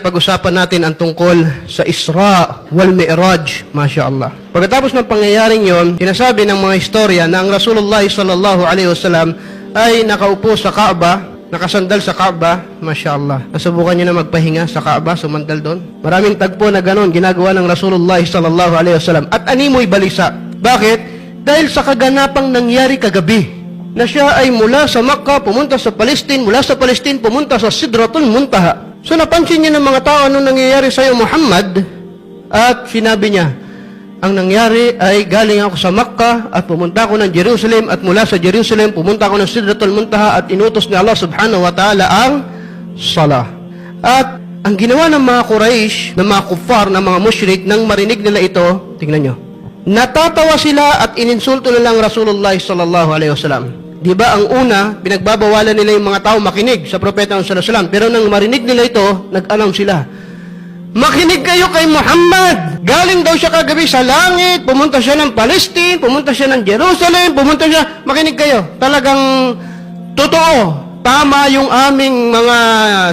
pag-usapan natin ang tungkol sa Isra wal Mi'raj, masya-Allah. Pagkatapos ng pangyayaring yon, sinasabi ng mga historia na ang Rasulullah sallallahu alaihi wasallam ay nakaupo sa Kaaba, nakasandal sa Kaaba, masya-Allah. Nasubukan niyo na magpahinga sa Kaaba, sumandal doon? Maraming tagpo na ganon ginagawa ng Rasulullah sallallahu alaihi wasallam at animoy balisa. Bakit? Dahil sa kaganapang nangyari kagabi, na siya ay mula sa Makkah pumunta sa Palestine, mula sa Palestine pumunta sa Sidratul Muntaha. So napansin niya ng mga tao anong nangyayari sa iyo, Muhammad, at sinabi niya, ang nangyari ay galing ako sa Makkah at pumunta ako ng Jerusalem at mula sa Jerusalem pumunta ako ng Sidratul Muntaha at inutos ni Allah subhanahu wa ta'ala ang salah. At ang ginawa ng mga Quraysh, ng mga kuffar, ng mga mushrik, nang marinig nila ito, tingnan nyo, natatawa sila at ininsulto nila ang Rasulullah sallallahu alaihi wasallam. Di ba ang una, pinagbabawalan nila yung mga tao makinig sa propeta sallallahu alaihi wasallam. Pero nang marinig nila ito, nag-announce sila, makinig kayo kay Muhammad. Galing daw siya kagabi sa langit, pumunta siya ng Palestine, pumunta siya ng Jerusalem, pumunta siya, makinig kayo. Talagang totoo, tama yung aming mga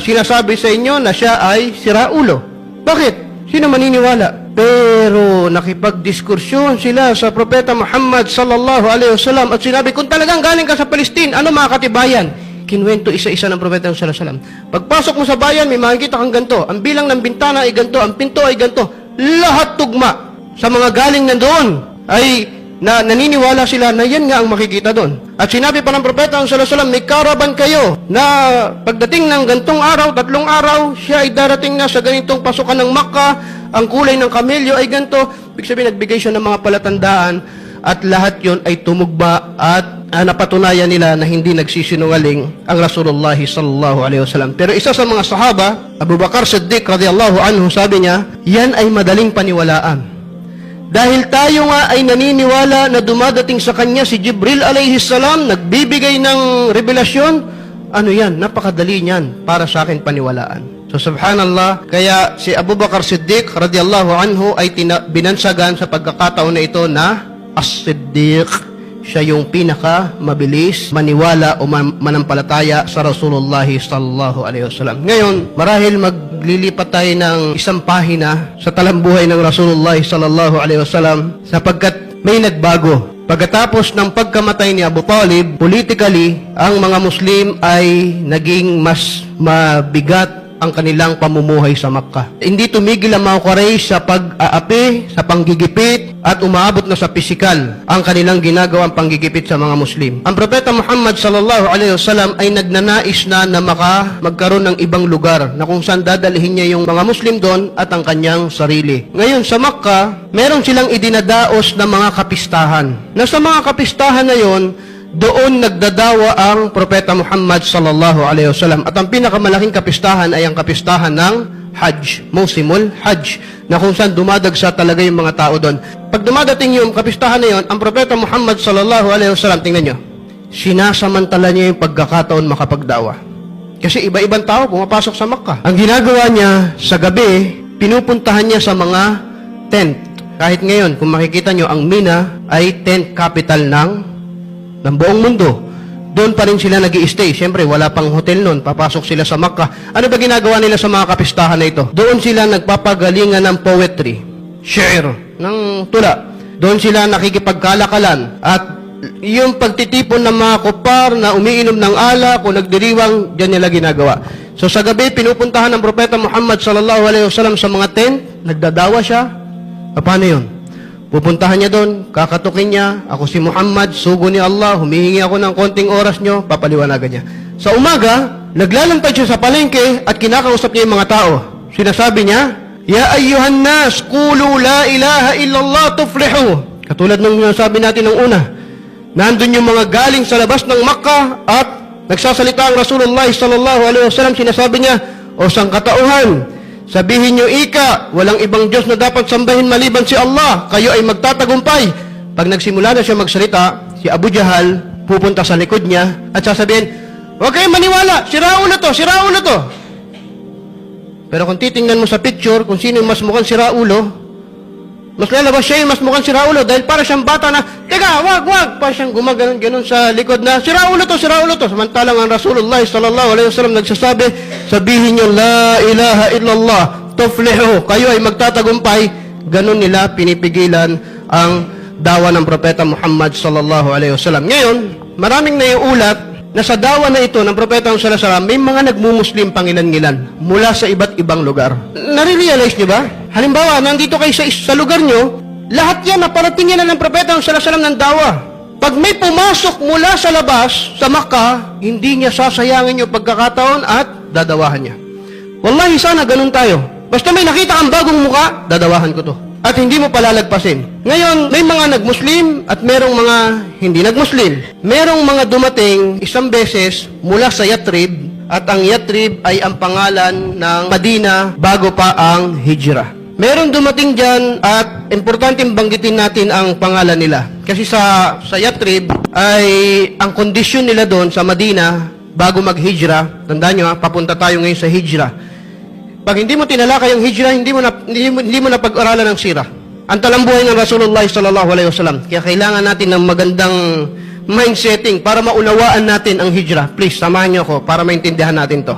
sinasabi sa inyo na siya ay siraulo. Bakit? Sino maniniwala? Pero nakipagdiskursyon sila sa propeta Muhammad sallallahu alaihi wasallam at sinabi, kung talagang galing ka sa Palestine, ano mga katibayan? Kinuwento isa-isa ng propeta sallallahu alaihi wasallam. Pagpasok mo sa bayan, may makikita kang ganito. Ang bilang ng bintana ay ganito, ang pinto ay ganito. Lahat tugma. Sa mga galing nandoon ay naniniwala sila na yan nga ang makikita doon. At sinabi pa ng propeta sallallahu alaihi wasallam, may karaban kayo na pagdating ng gantong araw, 3 araw, siya ay darating na sa ganitong pasukan ng Makkah. Ang kulay ng kamelyo ay ganito. Ibig sabihin, nagbigay siya ng mga palatandaan at lahat yon ay tumugma at napatunayan nila na hindi nagsisinungaling ang Rasulullah sallallahu alaihi wasallam. Pero isa sa mga sahaba, Abu Bakar Siddiq radhiyallahu anhu, sabi niya, yan ay madaling paniwalaan. Dahil tayo nga ay naniniwala na dumadating sa kanya si Jibril alayhi salam, nagbibigay ng revelasyon, ano yan, napakadali niyan para sa akin paniwalaan. So subhanallah, kaya si Abu Bakar Siddiq radhiyallahu anhu ay binansagan sa pagkakataon na ito na As-Siddiq. Siya yung pinaka mabilis maniwala o manampalataya sa Rasulullah sallallahu alaihi wasallam. Ngayon, marahil maglilipat tayo ng isang pahina sa talambuhay ng Rasulullah sallallahu alaihi wasallam sapagkat may nagbago. Pagkatapos ng pagkamatay ni Abu Talib, politically, ang mga Muslim ay naging mas mabigat ang kanilang pamumuhay sa Makkah. Hindi tumigil ang mga Quraysh sa pag-aapi, sa panggigipit, at umaabot na sa pisikal ang kanilang ginagawang panggigipit sa mga Muslim. Ang propeta Muhammad sallallahu alaihi wasallam ay nagnanais na magkaroon ng ibang lugar na kung saan dadalhin niya yung mga Muslim doon at ang kanyang sarili. Ngayon sa Makkah, meron silang idinadaos na mga kapistahan. Na sa mga kapistahan na yon, doon nagdadawa ang propeta Muhammad sallallahu alaihi wasallam. At ang pinakamalaking kapistahan ay ang kapistahan ng Hajj, Mausimul Hajj, na kung saan dumadagsa talaga yung mga tao doon. Pag dumadating yung kapistahan na yon, ang propeta Muhammad sallallahu alaihi wasallam, tingnan nyo, sinasamantala niya yung pagkakataon makapagdawa. Kasi iba-ibang tao pumapasok sa Makkah. Ang ginagawa niya sa gabi, pinupuntahan niya sa mga tent. Kahit ngayon, kung makikita nyo, ang Mina ay tent capital ng buong mundo. Doon pa rin sila nag-i-stay. Siyempre, wala pang hotel noon. Papasok sila sa Makkah. Ano ba ginagawa nila sa mga kapistahan na ito? Doon sila nagpapagalingan ng poetry, shi'r, ng tula. Doon sila nakikipagkalakalan. At yung pagtitipon ng mga kupar na umiinom ng alak o nagdiriwang, dyan nila ginagawa. So sa gabi, pinupuntahan ng propeta Muhammad sallallahu alaihi wasallam sa mga tent, nagdadawa siya. Paano yun? Pupuntahan niya doon, kakatukin niya, ako si Muhammad, sugo ni Allah, humihingi ako ng konting oras nyo, papaliwanagan niya. Sa umaga, naglalampay siya sa palengke at kinakausap niya yung mga tao. Sinasabi niya, Ya ayyuhan nas, qulu la ilaha illallah tuflihu. Katulad ng sabi natin ng una, nandun yung mga galing sa labas ng Makkah at nagsasalita ang Rasulullah sallallahu alaihi wasallam, sinasabi niya, o sangkatauhan, sabihin nyo, ika, walang ibang Diyos na dapat sambahin maliban si Allah. Kayo ay magtatagumpay. Pag nagsimula na siya magsalita, si Abu Jahal pupunta sa likod niya at sasabihin, huwag kayong maniwala, siraulo to, siraulo to. Pero kung titingnan mo sa picture, kung sino yung mas mukhang siraulo, mas lalabas siya yung mas mukhang siraulo dahil para siyang bata na, teka, wag, para siyang gumaganon sa likod na, siraulo to. Samantalang ang Rasulullah sallallahu alaihi wasallam nagsasabi, sabihin nyo, La ilaha illallah, tuflihu, kayo ay magtatagumpay. Ganun nila pinipigilan ang dawa ng Propeta Muhammad sallallahu alaihi wasallam. Ngayon, maraming naiulat na sa dawa na ito ng Propeta sallallahu alaihi wasallam, may mga nagmumuslim pangilan-ngilan mula sa iba't ibang lugar. Nare-realize nyo ba? Halimbawa, nandito kayo sa lugar nyo, lahat yan naparatingin na ng Propeta sallallahu alaihi wasallam ng dawa. Pag may pumasok mula sa labas, sa Makkah, hindi niya sasayangin yung pagkakataon at dadawahan niya. Wallahi, sana ganun tayo. Basta may nakita kang bagong muka, dadawahan ko to. At hindi mo palalagpasin. Ngayon, may mga nagmuslim at merong mga hindi nagmuslim. Merong mga dumating isang beses mula sa Yatrib, at ang Yatrib ay ang pangalan ng Madina bago pa ang Hijrah. Merong dumating dyan at importanteng banggitin natin ang pangalan nila. Kasi sa Yatrib ay ang kondisyon nila doon sa Madina bago mag-Hijrah, tandaan nyo papunta tayo ngayon sa Hijrah. Pag hindi mo tinalakay ang Hijrah, hindi mo na pag-aralan ng sirah. Ang talambuhay ng Rasulullah sallallahu alaihi wasallam. Kaya kailangan natin ng magandang mindsetting para maunawaan natin ang Hijrah. Please, samahan niyo ako para maintindihan natin to.